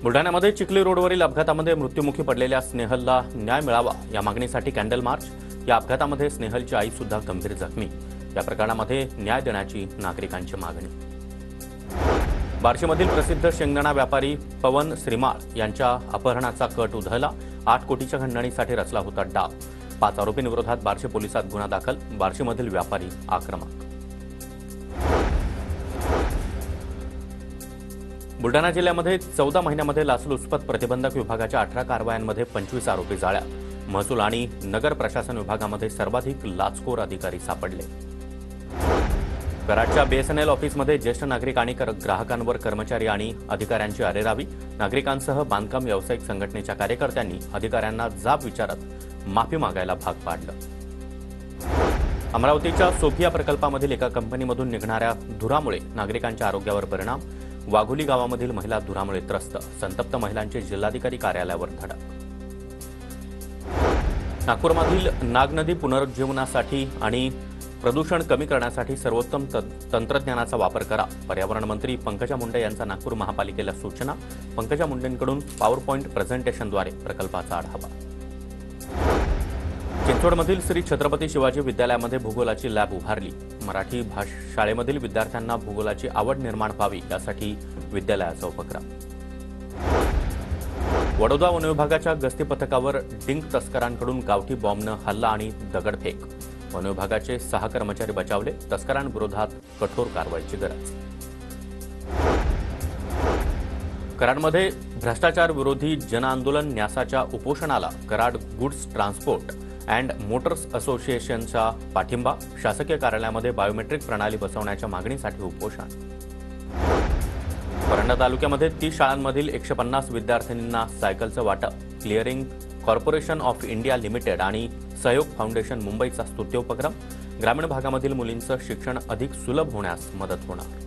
बुलढाण्यामध्ये चिखली रोडवरील अपघातामध्ये मृत्युमुखी पडलेल्या स्नेहलला न्याय मिळावा या मागणीसाठी कॅन्डल मार्च। या अपघातामध्ये स्नेहलची आई सुद्धा गंभीर जखमी। या प्रकरणामध्ये न्याय देण्याची नागरिकांची मागणी। बार्शीमधील प्रसिद्ध शेंगदाणा व्यापारी पवन श्रीमाळ यांच्या अपहरणाचा कट उधळला। 8 कोटीच्या खंडणीसाठी रचला होता डाव। 5 आरोपींविरोधात बार्शी पोलिसात गुन्हा दाखल। बार्शीमधील व्यापारी आक्रमक। बुलढाणा जिल्ह्यामध्ये 14 महिन्यामध्ये लाचलुचपत प्रतिबंधक विभागाच्या 18 कारवायांमध्ये 25 आरोपी जाळ्यात। महसूल आणि नगर प्रशासन विभागामध्ये सर्वाधिक लाचखोर अधिकारी सापडले। कराडच्या बीएसएनएल ऑफिसमध्ये ज्येष्ठ नागरिक आणि ग्राहकांवर कर्मचारी आणि अधिकाऱ्यांची अरेरावी। नागरिकांसह बांधकाम व्यावसायिक संघटनेच्या कार्यकर्त्यांनी अधिकाऱ्यांना जाब विचारत माफी मागायला भाग पाडलं। अमरावतीच्या सोफिया प्रकल्पामधील एका कंपनीमधून निघणाऱ्या धुरामुळे नागरिकांच्या आरोग्यावर परिणाम। वाघोली गावामधील महिला धुरामुळे त्रस्त। संतप्त महिलांचे जिल्हाधिकारी कार्यालयावर धडक। नागपूरमधील नाग नदी पुनरुज्जीवनासाठी आणि प्रदूषण कमी करण्यासाठी सर्वोत्तम तंत्रज्ञानाचा वापर करा। पर्यावरण मंत्री पंकजा मुंडे यांचा नागपूर महापालिकेला सूचना। पंकजा मुंडेंकडून पॉवरपॉइंट प्रेझेंटेशनद्वारे प्रकल्पाचा आढावा। चिंचवडमधील श्री छत्रपती शिवाजी विद्यालयामध्ये भूगोलाची लॅब उभारली। मराठी शाळेमधील विद्यार्थ्यांना भूगोलाची आवड निर्माण व्हावी यासाठी विद्यालयाचा उपक्रम। वडोदरा वन विभागाच्या गस्ती पथकावर डिंक तस्करांकडून गावठी बॉम्बनं हल्ला आणि दगडफेक। वन विभागाचे 6 कर्मचारी बचावले। तस्करांविरोधात कठोर कारवाईची गरज। कराडमध्ये भ्रष्टाचार विरोधी जनआंदोलन न्यासाच्या उपोषणाला Karad goods transport and motors असोसिएशनचा पाठिंबा। शासकीय कार्यालयामध्ये बायोमेट्रिक प्रणाली बसवण्याच्या मागणीसाठी उपोषण। परंडा तालुक्यामध्ये 30 शाळांमधील 150 विद्यार्थिनींना सायकलचं वाटप। Clearing corporation of India limited आणि सहयोग फाउंडेशन मुंबईचा स्तुत्योपक्रम। ग्रामीण भागामधील मुलींचं शिक्षण अधिक सुलभ होण्यास मदत होणार।